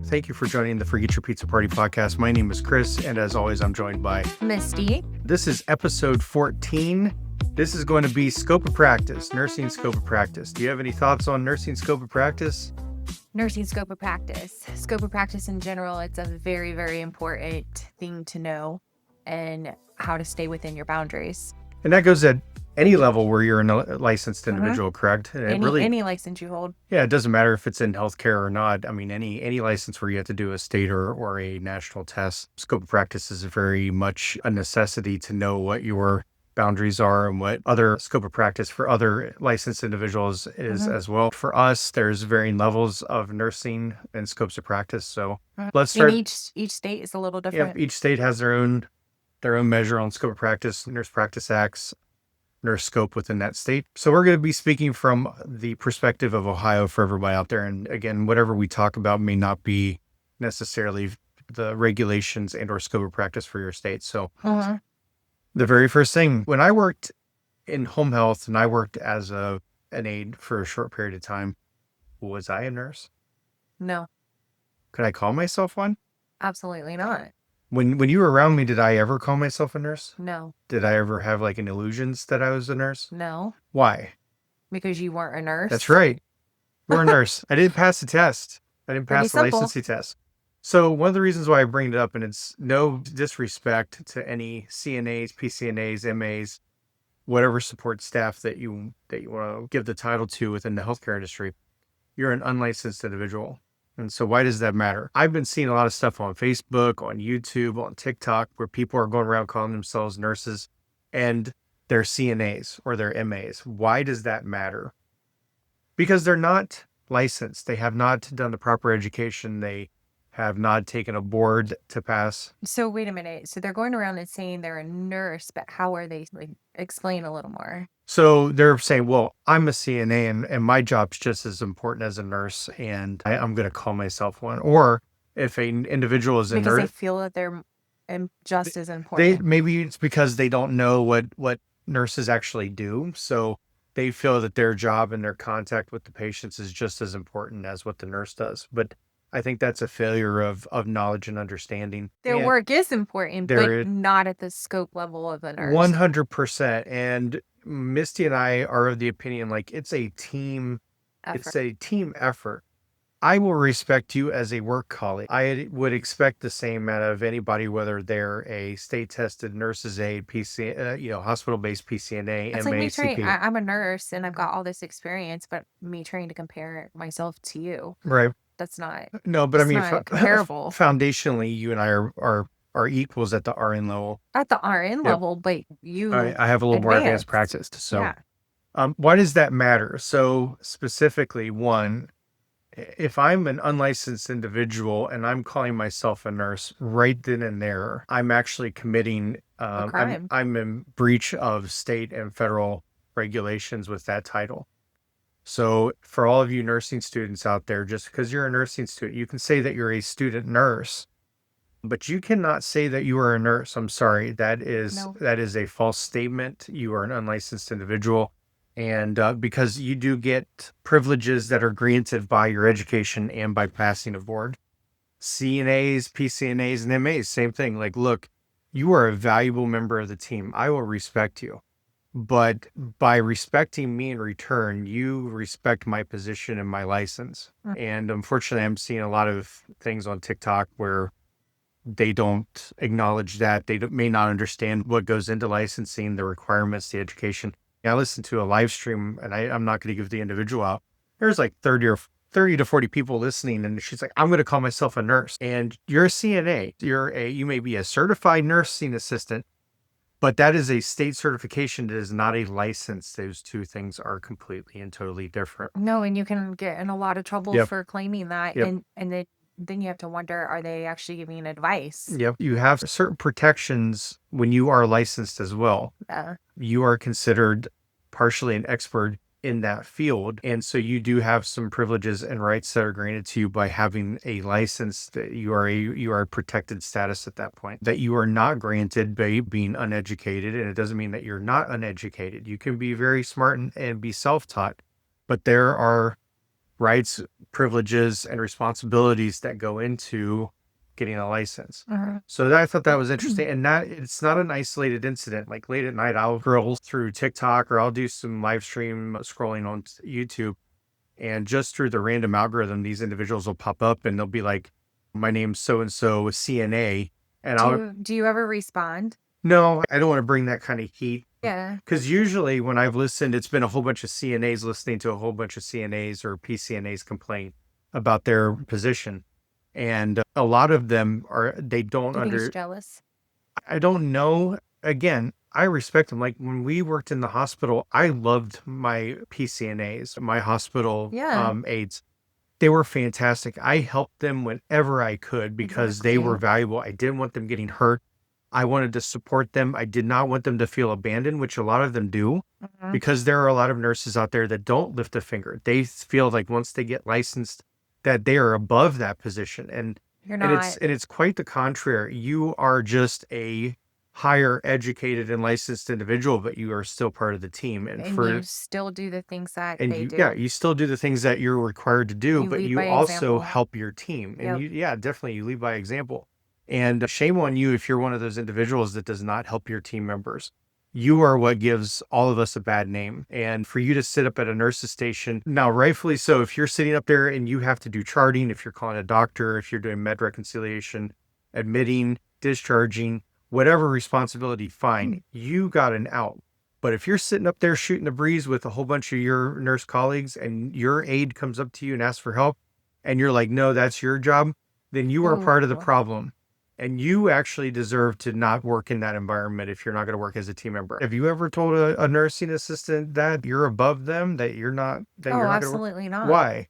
Thank you for joining the Forget Your Pizza Party podcast. My name is Chris, and as always, I'm joined by Misty. This is episode 14. This is going to be scope of practice, nursing scope of practice. Do you have any thoughts on nursing scope of practice? Nursing scope of practice. Scope of practice in general, it's a very, very important thing to know and how to stay within your boundaries. And that goes at any level where you're a licensed individual, correct? And any license you hold. Yeah, it doesn't matter if it's in healthcare or not. I mean, any license where you have to do a state or a national test, scope of practice is very much a necessity to know what your boundaries are and what other scope of practice for other licensed individuals is as well. For us, there's varying levels of nursing and scopes of practice. So let's start. And each state is a little different. Yeah, each state has their own measure on scope of practice, Nurse Practice Acts, nurse scope within that state. So we're going to be speaking from the perspective of Ohio for everybody out there. And again, whatever we talk about may not be necessarily the regulations and or scope of practice for your state. So the very first thing, when I worked in home health and I worked as an aide for a short period of time, was I a nurse? No, Could I call myself one? absolutely not. When you were around me, did I ever call myself a nurse? No, Did I ever have like an illusions that I was a nurse? no, Why? because you weren't a nurse. That's right. We're a nurse. I didn't pass the test. I didn't Pretty pass the simple. licensing test. So one of the reasons why I bring it up, and it's no disrespect to any CNAs, PCNAs, MAs, whatever support staff that you want to give the title to within the healthcare industry, you're an unlicensed individual. And so why does that matter? I've been seeing a lot of stuff on Facebook, on YouTube, on TikTok, where people are going around calling themselves nurses and they're CNAs or they're MAs. Why does that matter? Because they're not licensed. They have not done the proper education. They have not taken a board to pass. So wait a minute. So they're going around and saying they're a nurse, but how are they? Explain a little more. So they're saying, well, I'm a CNA and my job's just as important as a nurse, and I'm going to call myself one. Or if an individual is a Because nurse, they feel that they're just as important. maybe it's because they don't know what nurses actually do. So they feel that their job and their contact with the patients is just as important as what the nurse does. But I think that's a failure of knowledge and understanding. Their And work is important, but not at the scope level of a nurse. 100%. And Misty and I are of the opinion, like, it's a team effort. It's a team effort. I will respect you as a work colleague. I would expect the same out of anybody, whether they're a state-tested nurse's aide, hospital-based PCNA, It's MA, like me trying. CP. I'm a nurse and I've got all this experience, but me trying to compare myself to you, Right. that's not. No, but I It's mean, not comparable. foundationally, you and I are equals at the RN level. At the RN Yep. level, but you. I have a little more advanced practice. So Yeah. why does that matter? So specifically, one, if I'm an unlicensed individual and I'm calling myself a nurse right then and there, I'm actually committing, A crime. I'm in breach of state and federal regulations with that title. So for all of you nursing students out there, just because you're a nursing student, you can say that you're a student nurse, but you cannot say that you are a nurse. I'm sorry. That is a false statement. You are an unlicensed individual. And because you do get privileges that are granted by your education and by passing a board. CNAs, PCNAs, and MAs, same thing. Like, look, you are a valuable member of the team. I will respect you. But by respecting me in return, you respect my position and my license. And unfortunately, I'm seeing a lot of things on TikTok where they don't acknowledge that. They may not understand what goes into licensing, the requirements, the education. I listened to a live stream, and I'm not going to give the individual out. There's like 30 to 40 people listening, and she's like, I'm going to call myself a nurse. And you're a CNA. You may be a certified nursing assistant, but that is a state certification. That is not a license. Those two things are completely and totally different. No, and you can get in a lot of trouble for claiming that. Yep. And then you have to wonder, are they actually giving advice? Yep. You have certain protections when you are licensed as well. You are considered partially an expert in that field. And so you do have some privileges and rights that are granted to you by having a license. That you are a protected status at that point that you are not granted by being uneducated. And it doesn't mean that you're not uneducated. You can be very smart and be self-taught, but there are rights, privileges, and responsibilities that go into getting a license. Uh-huh. So I thought that was interesting. And it's not an isolated incident. Like late at night, I'll scroll through TikTok or I'll do some live stream scrolling on YouTube. And just through the random algorithm, these individuals will pop up and they'll be like, my name's so and so CNA. And Do I'll, you ever respond? no, I don't want to bring that kind of heat. Yeah. Because usually when I've listened, it's been a whole bunch of CNAs listening to a whole bunch of CNAs or PCNAs complain about their position. And a lot of them they don't Do you think he's jealous? I don't know. Again, I respect them. Like when we worked in the hospital, I loved my PCNAs, my hospital Yeah, aides. They were fantastic. I helped them whenever I could because they were exactly. valuable. I didn't want them getting hurt. I wanted to support them. I did not want them to feel abandoned, which a lot of them do, Mhm. because there are a lot of nurses out there that don't lift a finger. They feel like once they get licensed that they are above that position. You're And it's not, and it's quite the contrary. You are just a higher educated and licensed individual, but you are still part of the team. And and you still do the things that they yeah, do. you still do the things that you're required to do, You but lead you by also example. help your team. And Yep. yeah, definitely you lead by example. And shame on you if you're one of those individuals that does not help your team members. You are what gives all of us a bad name. And for you to sit up at a nurse's station, now, rightfully so, if you're sitting up there and you have to do charting, if you're calling a doctor, if you're doing med reconciliation, admitting, discharging, whatever responsibility, fine, you got an out. But if you're sitting up there shooting the breeze with a whole bunch of your nurse colleagues and your aide comes up to you and asks for help, and you're like, no, that's your job, then you are Oh, part of the problem. And you actually deserve to not work in that environment if you're not going to work as a team member. Have you ever told a nursing assistant that you're above them, that oh, you're not going to work? absolutely not. Why?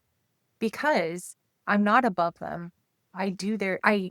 Because I'm not above them. I do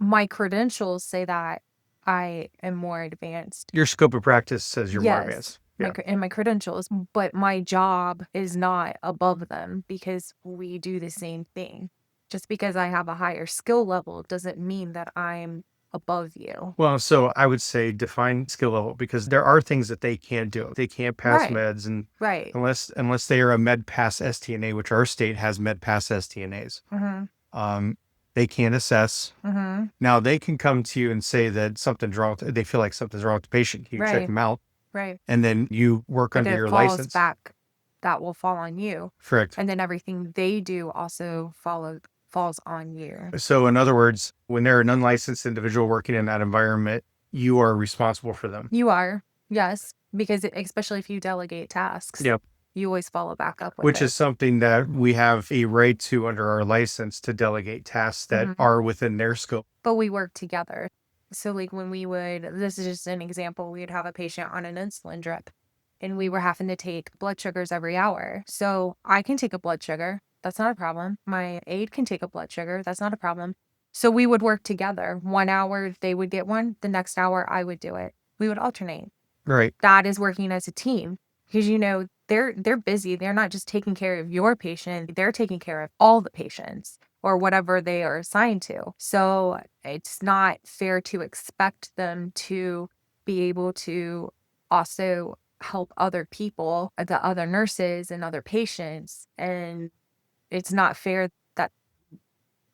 my credentials say that I am more advanced. Your scope of practice says you're more Yes, advanced. Yeah. my credentials, but my job is not above them because we do the same thing. Just because I have a higher skill level doesn't mean that I'm above you. Well, so I would say define skill level because there are things that they can't do. They can't pass Right, meds and right. unless they are a med pass STNA, which our state has med pass STNAs. Mhm, Um, they can't assess. mhm. Now they can come to you and say that something's wrong. They feel like something's wrong with the patient. You check Right, them out right. and then you work But under it your falls license. back that will fall on you, Correct. and then everything they do also falls on you. So in other words, when they're an unlicensed individual working in that environment, you are responsible for them. You are, yes, because especially if you delegate tasks, Yep. you always follow back up with Which it. is something that we have a right to under our license to delegate tasks that Mhm. are within their scope. But we work together. So, like, when this is just an example, we would have a patient on an insulin drip and we were having to take blood sugars every hour. So, I can take a blood sugar. That's not a problem. My aide can take a blood sugar. That's not a problem. So, we would work together. 1 hour, they would get one. The next hour, I would do it. We would alternate. Right. That is working as a team because, they're busy. They're not just taking care of your patient, they're taking care of all the patients or whatever they are assigned to. So it's not fair to expect them to be able to also help other people, the other nurses and other patients. And it's not fair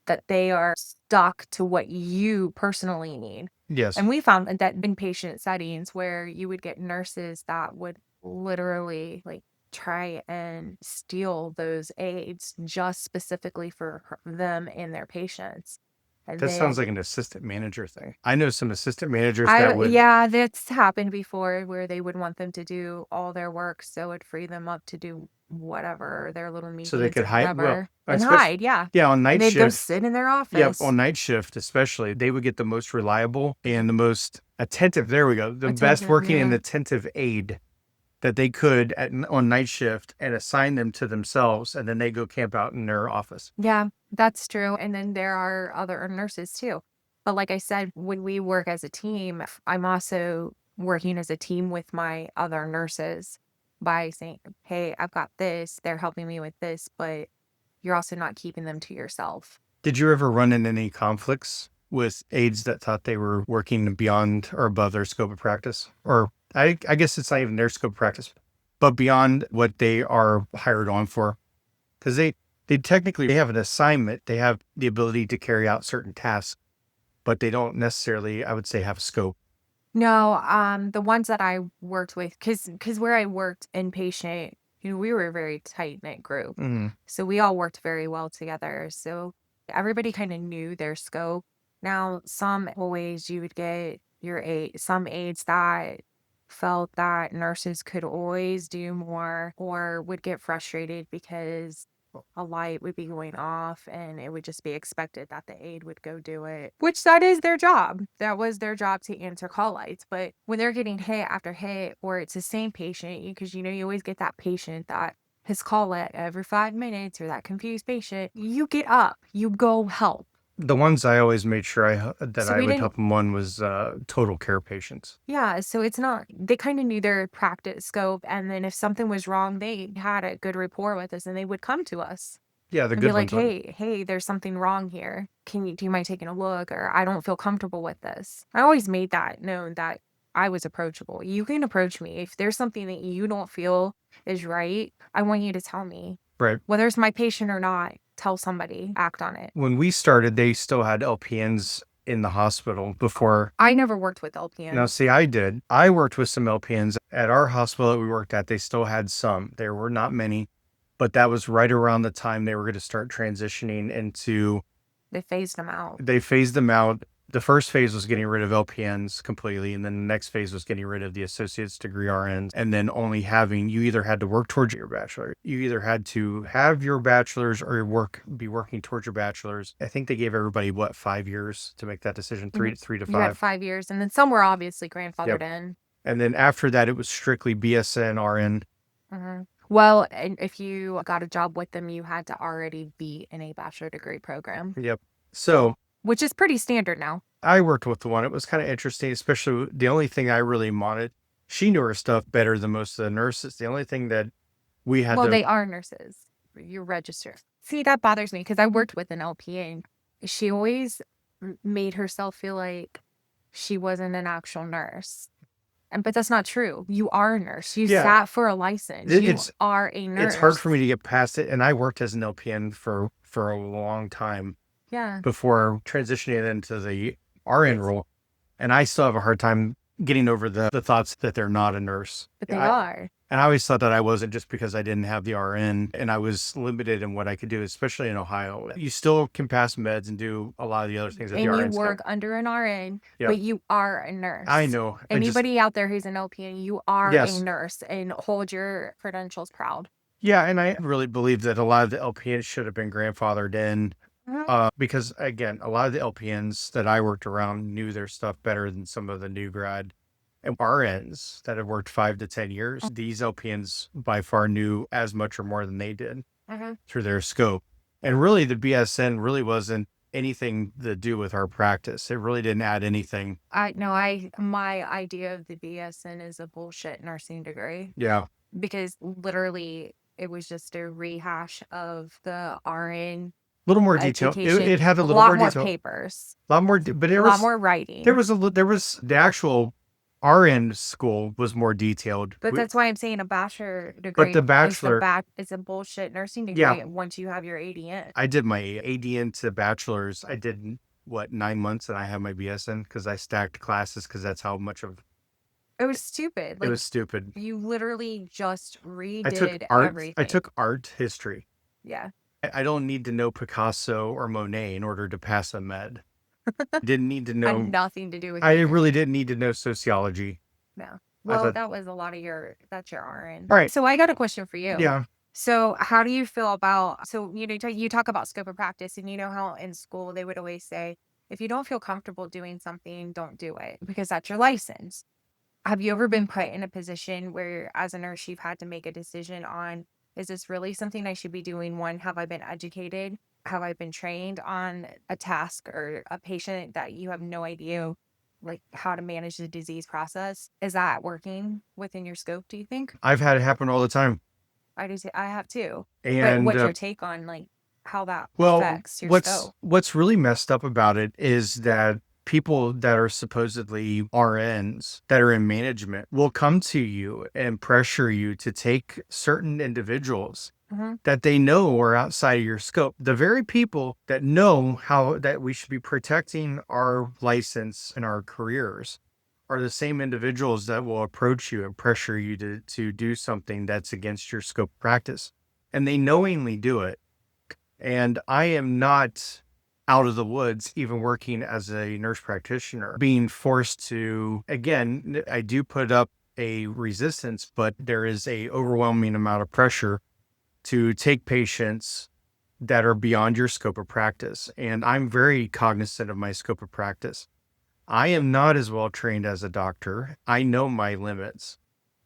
that they are stuck to what you personally need. Yes. And we found that in patient settings where you would get nurses that would literally like try and steal those aids just specifically for them and their patients. And That sounds then like an assistant manager thing. I know some assistant managers that would, yeah, that's happened before where they would want them to do all their work so it'd free them up to do whatever, their little so they meetings could or hide. Well, whatever and especially, hide, yeah. yeah, on And night they'd go shift. sit in their Yep. office. On night shift, especially, they would get the most reliable and the most attentive. There we go. The best Attentive, working and yeah. attentive aide that they could on night shift and assign them to themselves. And then they go camp out in their office. Yeah, that's true. And then there are other nurses too. But like I said, when we work as a team, I'm also working as a team with my other nurses by saying, hey, I've got this. They're helping me with this, but you're also not keeping them to yourself. Did you ever run into any conflicts with aides that thought they were working beyond or above their scope of practice? Or I guess it's not even their scope of practice, but beyond what they are hired on for? Because they they have an assignment. They have the ability to carry out certain tasks, but they don't necessarily, I would say, have scope. No, the ones that I worked with, cause where I worked inpatient, we were a very tight-knit group. Mhm. So we all worked very well together. So everybody kind of knew their scope. Now, some always you would get some aides that felt that nurses could always do more or would get frustrated because a light would be going off and it would just be expected that the aide would go do it, which that is their job. That was their job to answer call lights. But when they're getting hit after hit, or it's the same patient, because you always get that patient that his call it every 5 minutes or that confused patient, you get up, you go help. The ones I always made sure that So I we would didn't, help them on was total care patients. yeah, so it's not, they kind of knew their practice scope. And then if something was wrong, they had a good rapport with us and they would come to us Yeah, the and be good like, ones would. hey, there's something wrong here. Do you mind taking a look? Or I don't feel comfortable with this. I always made that known that I was approachable. You can approach me. If there's something that you don't feel is right, I want you to tell me. Right. Whether it's my patient or not, tell somebody, act on it. When we started, they still had LPNs in the hospital before. I never worked with Now, LPNs. see, I did. I worked with some LPNs at our hospital that we worked at. They still had some. There were not many, but that was right around the time they were going to start transitioning into, They phased them out. they phased them out. The first phase was getting rid of LPNs completely, and then the next phase was getting rid of the associate's degree RNs, and then only having, you either had to work towards your bachelor, you either had to have your bachelor's or be working towards your bachelor's. I think they gave everybody, what, 5 years to make that decision, Mhm. three to You had five. 5 years, and then some were obviously grandfathered Yep. in. And then after that, it was strictly BSN, RN. Well, and if you got a job with them, you had to already be in a bachelor degree program, Yep. So which is pretty standard now. I worked with the one. It was kind of interesting, especially the only thing I really wanted. She knew her stuff better than most of the nurses. The only thing that we had Well, to, they are nurses. You're registered. See, that bothers me because I worked with an LPN. She always made herself feel like she wasn't an actual nurse. But that's not true. You are a nurse. You yeah, sat for a license. it, You are a it's hard for nurse. me to get past it. And I worked as an LPN for a long time Yeah, before transitioning into the RN role. And I still have a hard time getting over the thoughts that they're not a nurse. but they are. And I always thought that I wasn't, just because I didn't have the RN and I was limited in what I could do, especially in Ohio. You still can pass meds and do a lot of the other things that the And you RNs can. work under an RN, Yep. but you are a I nurse. know. Anybody out there who's an LPN, you are a Yes. nurse and hold your credentials proud. Yeah. And I really believe that a lot of the LPNs should have been grandfathered in, Mhm. because, again, a lot of the LPNs that I worked around knew their stuff better than some of the new grad and RNs that have worked 5 to 10 years. These LPNs by far knew as much or more than they did Mhm. through their scope. And really, the BSN really wasn't anything to do with our practice. It really didn't add anything. My idea of the BSN is a bullshit nursing degree Yeah. because literally it was just a rehash of the RN A little more detail. education, It had a a little lot more more detail, papers, a lot more, but a lot more writing. there was the actual RN school was more detailed. But that's why I'm saying a bachelor But degree the bachelor, is a bullshit nursing yeah, degree once you have your ADN. I did my ADN to bachelor's. I did, what, 9 months, and I have my BSN because I stacked classes, because that's how much of It was stupid. it Like, was stupid. you literally just I took redid art. I everything. took art history. Yeah. I don't need to know Picasso or Monet in order to pass a med. Didn't need to Had know. nothing to do with I your really didn't need to know sociology. no. I Well, thought, that was a lot of that's your RN. all right, So I got a question for you. yeah, So how do you feel about, so, you talk about scope of practice and you know how in school they would always say, if you don't feel comfortable doing something, don't do it because that's your license. Have you ever been put in a position where as a nurse you've had to make a decision on, is this really something I should be doing? One, have I been educated? Have I been trained on a task or a patient that you have no idea like how to manage the disease process? Is that working within your scope, do you think? I've had it happen all the time. I have too. But And what's your take on like how that well, affects your scope? what's really messed up about it is that people that are supposedly RNs that are in management will come to you and pressure you to take certain individuals Mhm. that they know are outside of your scope. The very people that know how that we should be protecting our license and our careers are the same individuals that will approach you and pressure you to do something that's against your scope of practice. And they knowingly do it. And I am not out of the woods, even working as a nurse practitioner, being forced to, again, I do put up a resistance, but there is a overwhelming amount of pressure to take patients that are beyond your scope of practice. And I'm very cognizant of my scope of practice. I am not as well trained as a doctor. I know my limits.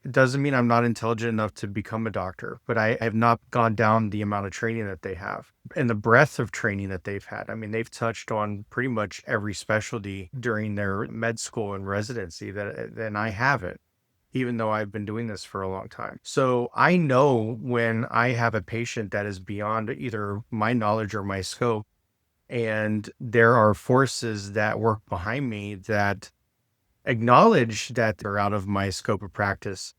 It doesn't mean I'm not intelligent enough to become a doctor, but I have not gone down the amount of training that they have and the breadth of training that they've had. I mean, they've touched on pretty much every specialty during their med school and residency and I haven't, even though I've been doing this for a long time. So I know when I have a patient that is beyond either my knowledge or my scope, and there are forces that work behind me that acknowledge that they're out of my scope of practice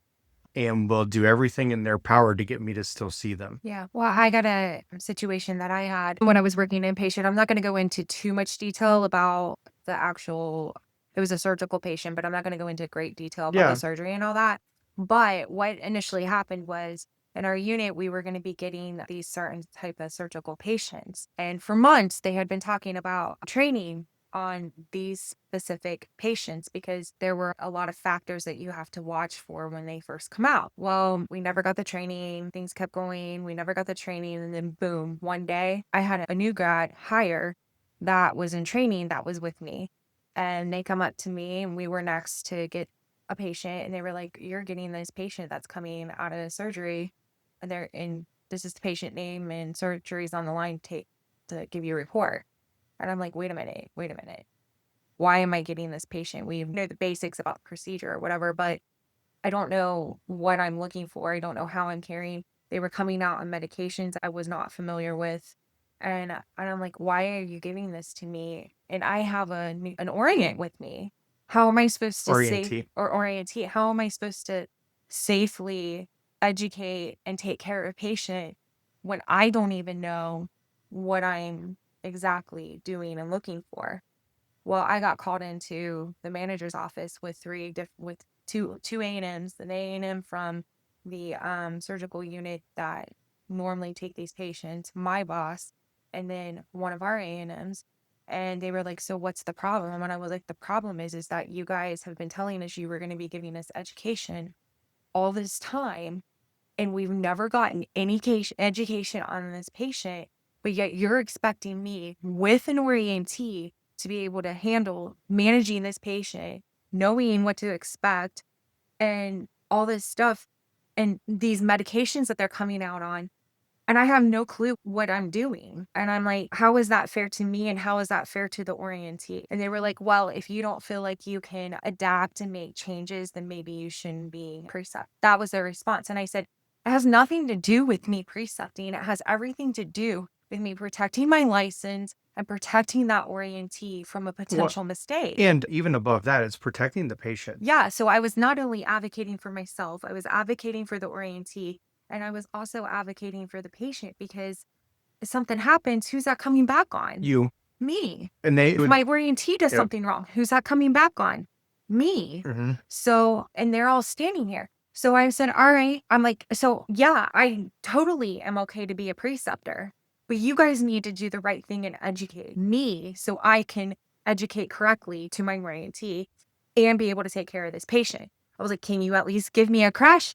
and will do everything in their power to get me to still see them. Yeah. Well, I got a situation that I had when I was working inpatient. I'm not going to go into too much detail about the actual, it was a surgical patient, but I'm not going to go into great detail about the Yeah. surgery and all that. But what initially happened was in our unit, we were going to be getting these certain type of surgical patients. And for months, they had been talking about training on these specific patients because there were a lot of factors that you have to watch for when they first come out. Well, we never got the training, things kept going, we never got the training, and then boom, one day I had a new grad hire that was in training that was with me. And they come up to me and we were next to get a patient and they were like, "You're getting this patient that's coming out of surgery and this is the patient name and surgery's on the line to give you a report." And I'm like, wait a minute, wait a minute. Why am I getting this patient? We know the basics about the procedure or whatever, but I don't know what I'm looking for. I don't know how I'm carrying. They were coming out on medications I was not familiar with. And I'm like, why are you giving this to me? And I have an orient with me. How am I supposed to Orientee. orientate? How am I supposed to safely educate and take care of a patient when I don't even know what I'm exactly doing and looking for? Well, I got called into the manager's office with with two A&Ms, an A&M from the surgical unit that normally take these patients, my boss, and then one of our A&Ms. And they were like, "So what's the problem?" And I was like, "The problem is that you guys have been telling us you were going to be giving us education all this time, and we've never gotten any education on this patient, but yet you're expecting me with an orientee to be able to handle managing this patient, knowing what to expect, and all this stuff, and these medications that they're coming out on. And I have no clue what I'm doing." And I'm like, "How is that fair to me? And how is that fair to the orientee?" And they were like, "Well, if you don't feel like you can adapt and make changes, then maybe you shouldn't be precept." That was their response. And I said, "It has nothing to do with me precepting. It has everything to do with me protecting my license and protecting that orientee from a Well, potential mistake." and even above that, it's protecting the patient. Yeah, so I was not only advocating for myself, I was advocating for the orientee, and I was also advocating for the patient because if something happens, who's that coming back on? You Me. and they If would, my orientee does yep. something wrong, who's that coming back on? Me. Hmm. So, and they're all standing here. So I said, "All right." I'm like, "So yeah, I totally am okay to be a preceptor, but you guys need to do the right thing and educate me so I can educate correctly to my orientee and be able to take care of this patient." I was like, "Can you at least give me a crash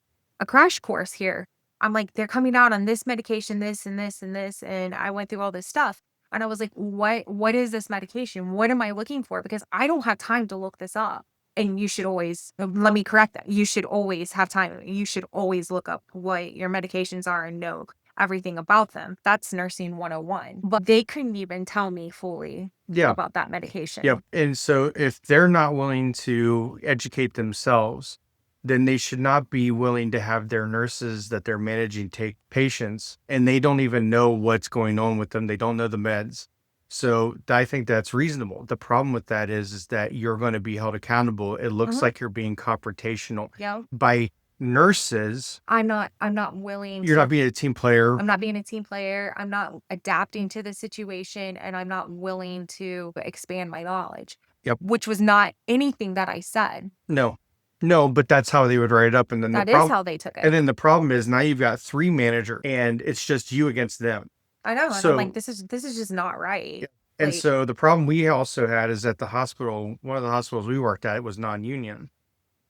course here?" I'm like, "They're coming out on this medication, this and this and this." And I went through all this stuff. And I was like, what is this medication? What am I looking for? Because I don't have time to look this up. And you should always, let me correct that. You should always have time. You should always look up what your medications are and know everything about them. That's nursing 101. But they couldn't even tell me fully Yeah. about that Yep. medication. And so if they're not willing to educate themselves, then they should not be willing to have their nurses that they're managing take patients and they don't even know what's going on with them. They don't know the meds. So I think that's reasonable. The problem with that is that you're going to be held accountable. It looks Mhm. like you're being confrontational Yeah. by Nurses, I'm not willing you're not to being a team player. I'm not being a team player. I'm not adapting to the situation, and I'm not willing to expand my knowledge, Yep. which was not anything that I said. No, no, but that's how they would write it up. That is how they took And it. then the problem is now you've got 3 managers and it's just you against them. I know, and I'm like, So, this is just not yeah. right. And Like, so the problem we also had is at the hospital, one of the hospitals we worked at, it was non-union.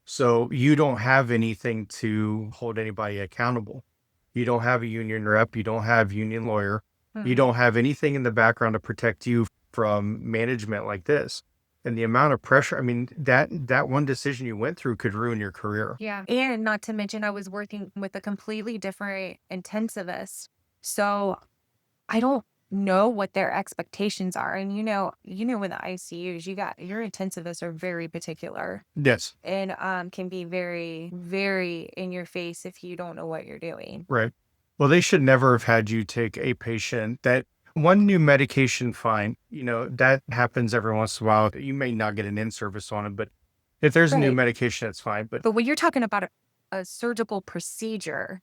So you don't have anything to hold anybody accountable. You don't have a union rep, you don't have union lawyer, you mm, don't have anything in the background to protect you from management like this. And the amount of pressure, I mean, that one decision you went through could ruin your career. yeah. And not to mention, I was working with a completely different intensivist. So I don't know what their expectations are. And with the ICUs, your intensivists are very particular Yes, and can be very, very in your face if you don't know what you're doing. right. Well, they should never have had you take a patient that one new medication, fine. That happens every once in a while. You may not get an in-service on it, but if there's a new Right. medication, that's fine. But But when you're talking about a surgical procedure,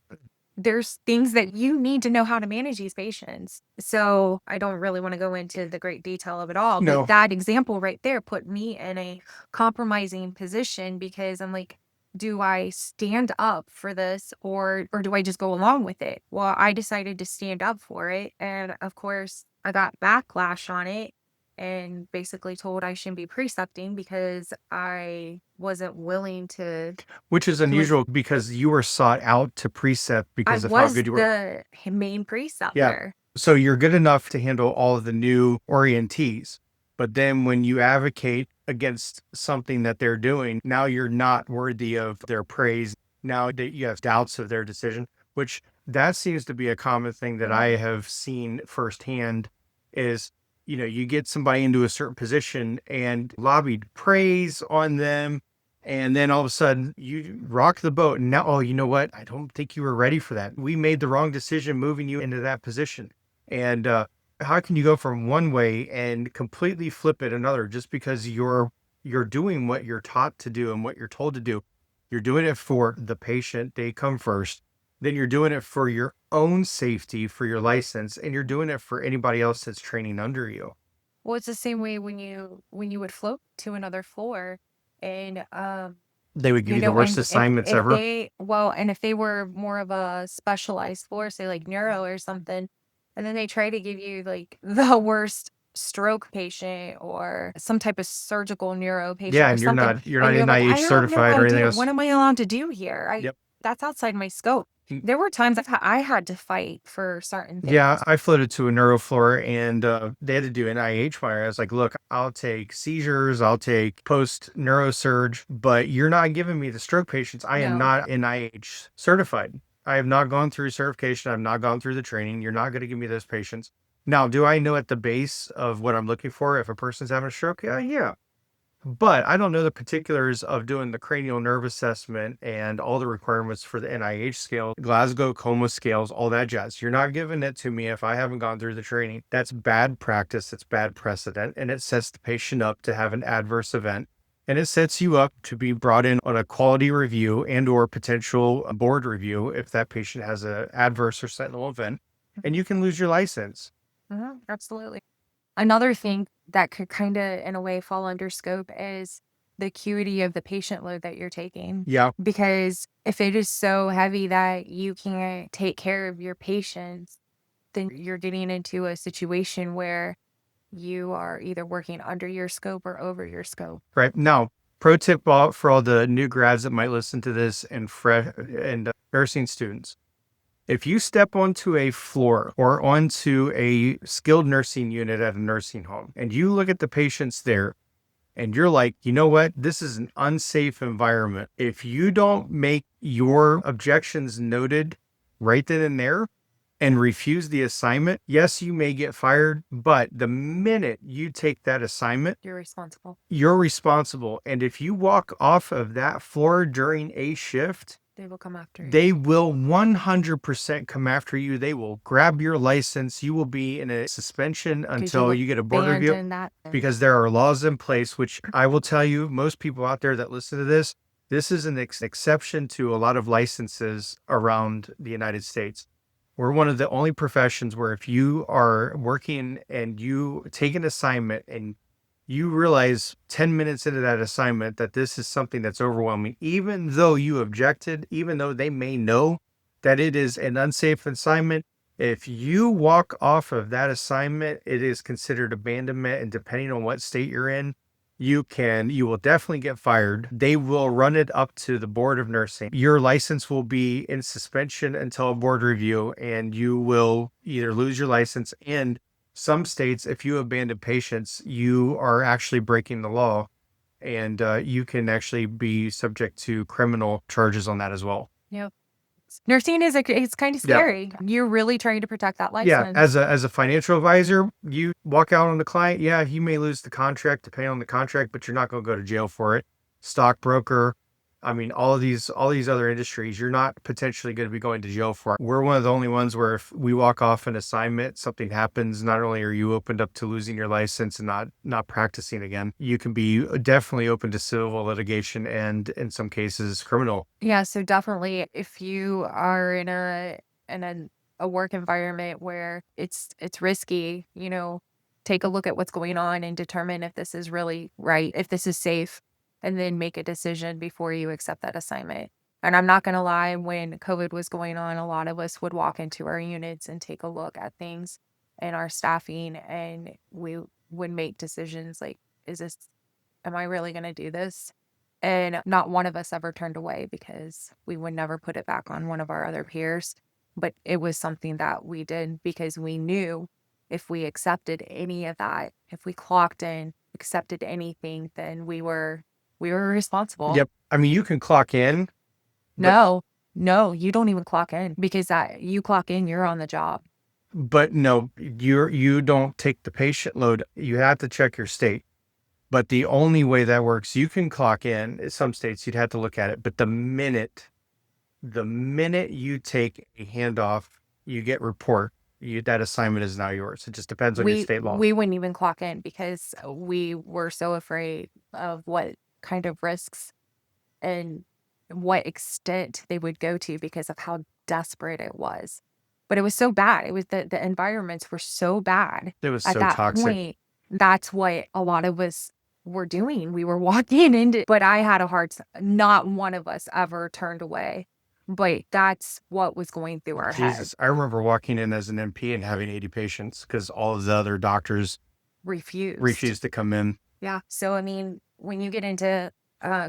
there's things that you need to know how to manage these patients. So I don't really want to go into the great detail of it all, but no, that example right there put me in a compromising position because I'm like, do I stand up for this or do I just go along with it? Well, I decided to stand up for it. And of course, I got backlash on it and basically told I shouldn't be precepting because I wasn't willing to which is do it. unusual because you were sought out to precept I because of how was good you were. the main Yeah. preceptor. So you're good enough to handle all of the new orientees. But then when you advocate against something that they're doing, now you're not worthy of their praise. Now that you have doubts of their decision, which that seems to be a common thing that I Mhm. have seen firsthand is, you get somebody into a certain position and lobbied praise on them. And then all of a sudden you rock the boat. And now, oh, you know what? I don't think you were ready for that. We made the wrong decision moving you into that position. And how can you go from one way and completely flip it another just because you're doing what you're taught to do and what you're told to do? You're doing it for the patient, they come first. Then you're doing it for your own safety, for your license, and you're doing it for anybody else that's training under you. Well, it's the same way when you would float to another floor and They would give you the worst and if assignments if ever. they well, and if they were more of a specialized floor, say like neuro or something, and then they try to give you like the worst stroke patient or some type of surgical neuro Yeah, patient or and you're something, not you're and not you're like, I NIH have no certified or anything idea. else. What am I allowed to do here? Yep. That's outside my scope. There were times I had to fight for certain Yeah, things. I floated to a neuro floor and they had to do an IH wire. I was like, look, I'll take seizures, I'll take post neurosurge, but you're not giving me the stroke patients. I am No. not NIH certified. I have not gone through certification. I've not gone through the training. You're not going to give me those patients. Now, do I know at the base of what I'm looking for if a person's having a stroke? Yeah, yeah. But I don't know the particulars of doing the cranial nerve assessment and all the requirements for the NIH scale, Glasgow coma scales, all that jazz. You're not giving it to me if I haven't gone through the training. That's bad practice. It's bad precedent. And it sets the patient up to have an adverse event. And it sets you up to be brought in on a quality review and or potential board review if that patient has an adverse or sentinel event. And you can lose your license. Absolutely. Another thing that could kinda, in a way, fall under scope is the acuity of the patient load that you're taking. Yeah. Because if it is so heavy that you can't take care of your patients, then you're getting into a situation where you are either working under your scope or over your scope. Right. Now, pro tip for all the new grads that might listen to this and nursing students. If you step onto a floor or onto a skilled nursing unit at a nursing home and you look at the patients there and you're like, you know what? This is an unsafe environment. If you don't make your objections noted right then and there, and refuse the assignment, yes, you may get fired, but the minute you take that assignment, You're responsible. you're responsible. And if you walk off of that floor during a shift, They will come after you. they will 100% come after you. They will grab your license. You will be in a suspension 'Cause you until you get a board review abandon that. because there are laws in place, which I will tell you, most people out there that listen to this, This is an exception to a lot of licenses around the United States. We're one of the only professions where if you are working and you take an assignment and you realize 10 minutes into that assignment that this is something that's overwhelming, even though you objected, even though they may know that it is an unsafe assignment, if you walk off of that assignment, it is considered abandonment. And depending on what state you're in, you will definitely get fired. They will run it up to the board of nursing. Your license will be in suspension until a board review, and you will either lose your license. And some states, if you abandon patients, you are actually breaking the law, and you can actually be subject to criminal charges on that as well. Yep. Nursing it's kind of Yeah. scary. You're really trying to protect that Yeah, license. as a financial advisor, you walk out on the client. Yeah, you may lose the contract depending on the contract, but you're not going to go to jail for it. Stockbroker, I mean, all these other industries, you're not potentially going to be going to jail for it. We're one of the only ones where if we walk off an assignment, something happens. Not only are you opened up to losing your license and not practicing again, you can be definitely open to civil litigation and in some cases criminal. Yeah, so definitely if you are in a work environment where it's risky, take a look at what's going on and determine if this is really right, if this is safe, and then make a decision before you accept that assignment. And I'm not gonna lie, when COVID was going on, a lot of us would walk into our units and take a look at things and our staffing, and we would make decisions like, am I really gonna do this? And not one of us ever turned away because we would never put it back on one of our other peers. But it was something that we did because we knew if we accepted any of that, if we clocked in, accepted anything, then we were responsible. Yep. I mean, you can clock in, but No, no, you don't even clock in because that you clock in, you're on the job. no, you don't take the patient load. You have to check your state. But the only way that works, you can clock in. Some states you'd have to look at it, but the minute you take a handoff, you get report. That assignment is now yours. It just depends on your We state law. we wouldn't even clock in because we were so afraid of what kind of risks and what extent they would go to because of how desperate it was. But it was so bad. It was the environments were so bad It was at so that toxic. point. That's what a lot of us were doing. We were walking into, but I had a hard, not one of us ever turned away. But that's what was going through our head. Jesus, I remember walking in as an NP and having 80 patients because all of the other doctors Refused. refused to come in. Yeah. So, I mean, when you get into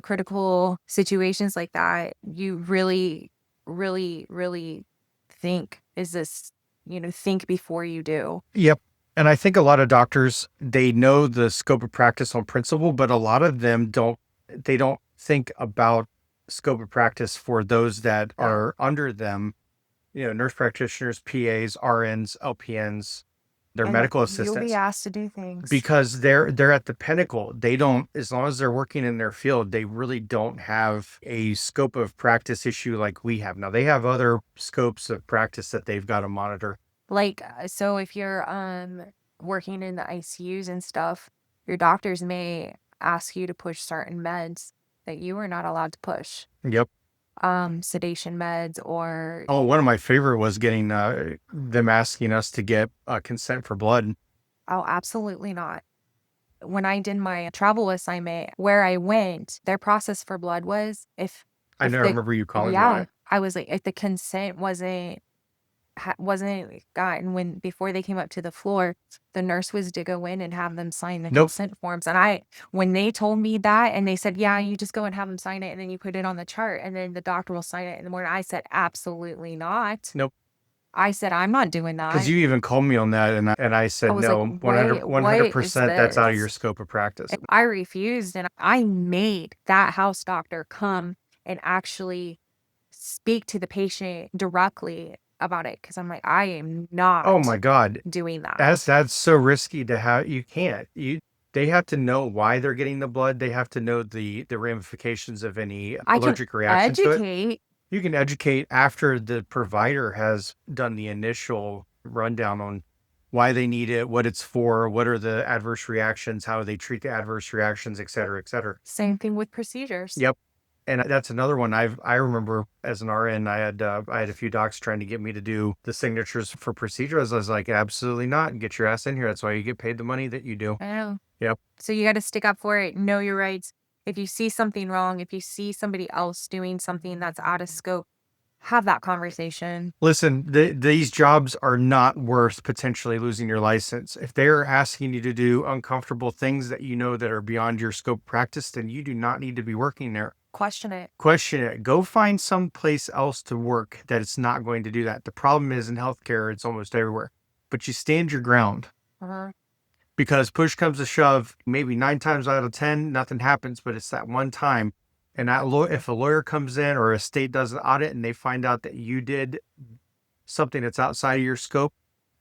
critical situations like that, you really, really, really think, think before you do. Yep. And I think a lot of doctors, they know the scope of practice on principle, but a lot of them they don't think about scope of practice for those that Yeah. are under them, nurse practitioners, PAs, RNs, LPNs, their And medical you'll be assistants, asked to do things. because they're at the pinnacle. They don't, as long as they're working in their field, they really don't have a scope of practice issue like we have. Now they have other scopes of practice that they've got to monitor. Like, so if you're working in the ICUs and stuff, your doctors may ask you to push certain meds that you are not allowed to push. Yep. Sedation meds or Oh, one of my favorite was getting them asking us to get consent for blood. oh, absolutely not. When I did my travel assignment, where I went, their process for blood was I if never the remember you calling me yeah, that. I was like, if the consent wasn't gotten when before they came up to the floor, the nurse was to go in and have them sign the Nope. consent forms. And when they told me that and they said, yeah, you just go and have them sign it and then you put it on the chart and then the doctor will sign it in the morning. I said, absolutely not. Nope. I said, I'm not doing Because that. you even called me on that, and I I said was like, no, what, what is 100%. That's out of your this? scope of practice. And I refused and I made that house doctor come and actually speak to the patient directly about it because I'm like, I am Oh my not God, doing that. that's so risky to have. You can't. They have to know why they're getting the blood. They have to know the ramifications of any I can allergic reaction to it. educate. You can educate after the provider has done the initial rundown on why they need it, what it's for, what are the adverse reactions, how they treat the adverse reactions, et cetera, et cetera. Same thing with procedures. Yep. And that's another one I remember as an RN, I had a few docs trying to get me to do the signatures for procedures. I was like, absolutely not. Get your ass in here. That's why you get paid the money that you do. I know. Yep. So you got to stick up for it, know your rights. If you see something wrong, if you see somebody else doing something that's out of scope, have that conversation. Listen, these jobs are not worth potentially losing your license. If they're asking you to do uncomfortable things that you know that are beyond your scope of practice, then you do not need to be working there. Question it. Question it. Go find someplace else to work that it's not going to do that. The problem is in healthcare, it's almost everywhere. But you stand your ground. Uh-huh. Because push comes to shove, maybe 9 times out of 10, nothing happens, but it's that one time. And if a lawyer comes in or a state does an audit and they find out that you did something that's outside of your scope,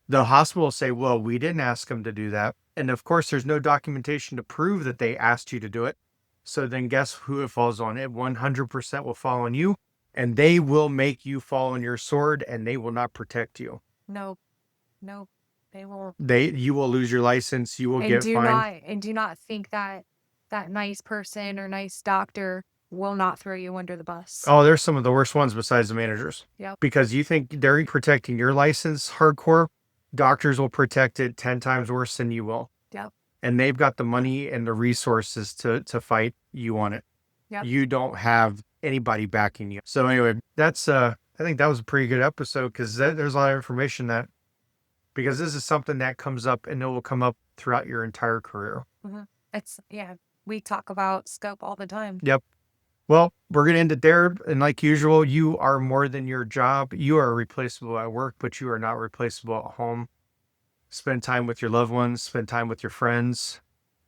the hospital will say, well, we didn't ask them to do that. And of course, there's no documentation to prove that they asked you to do it. So then guess who it falls on? It 100% will fall on you, and they will make you fall on your sword, and they will not protect you. No, they won't. You will lose your license. You will get fined. And do not think that that nice person or nice doctor will not throw you under the bus. Oh, there's some of the worst ones besides the managers. Yep. Because you think they're protecting your license hardcore, doctors will protect it 10 times worse than you will. Yep. And they've got the money and the resources to fight you on it. Yep. You don't have anybody backing you. So anyway, that's I think that was a pretty good episode because there's a lot of information because this is something that comes up and it will come up throughout your entire career. Mm-hmm. We talk about scope all the time. Yep. Well, we're going to end it there. And like usual, you are more than your job. You are replaceable at work, but you are not replaceable at home. Spend time with your loved ones, spend time with your friends,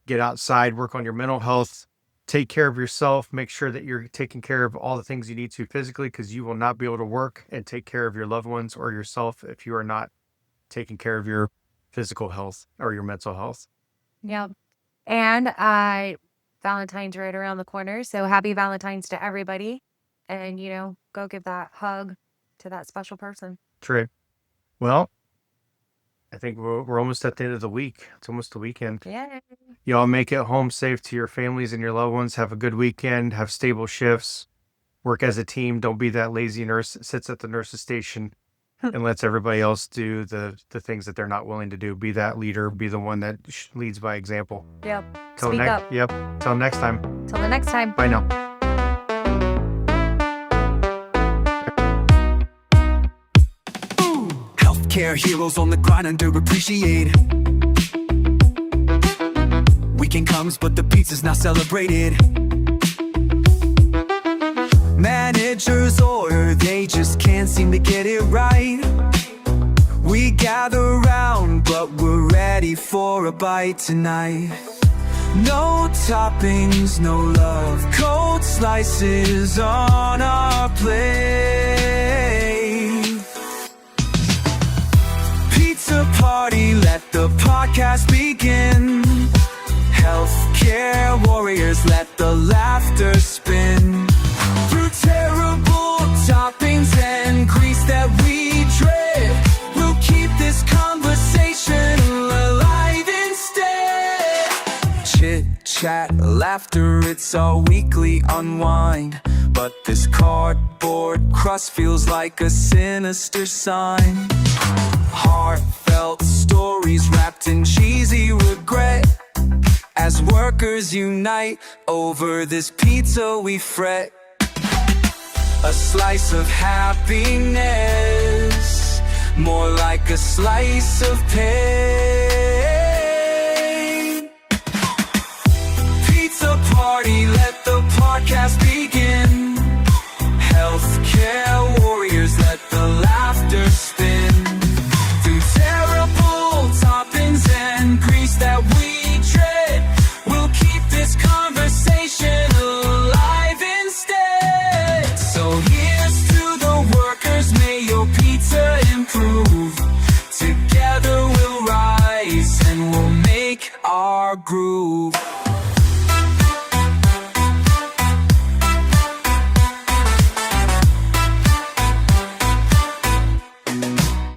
get outside, work on your mental health, take care of yourself, make sure that you're taking care of all the things you need to physically, because you will not be able to work and take care of your loved ones or yourself if you are not taking care of your physical health or your mental health. Yeah. And Valentine's right around the corner. So happy Valentine's to everybody. And, go give that hug to that special person. True. Well, I think we're almost at the end of the week. It's almost the weekend. Yeah. Y'all make it home safe to your families and your loved ones. Have a good weekend. Have stable shifts. Work as a team. Don't be that lazy nurse that sits at the nurse's station and lets everybody else do the things that they're not willing to do. Be that leader. Be the one that leads by example. Yep. Speak up. Yep. Till next time. Till the next time. Bye now. Healthcare heroes on the grind underappreciated. Weekend comes, but the pizza's not celebrated. Managers order, they just can't seem to get it right. We gather round, but we're ready for a bite tonight. No toppings, no love, cold slices on our plate. Pizza party, let the podcast begin. Healthcare warriors, let the laughter spin. Through terrible toppings and grease that we dread, we'll keep this conversation alive instead. Chit chat, laughter, it's our weekly unwind. But this cardboard crust feels like a sinister sign. Heartfelt stories wrapped in cheesy regret. As workers unite over this pizza we fret. A slice of happiness, more like a slice of pain. Pizza party, let the podcast begin. Healthcare warriors, let the laughter spin. Through terrible toppings and grease that we dread, we'll keep this conversation alive instead. So here's to the workers, may your pizza improve. Together we'll rise and we'll make our groove.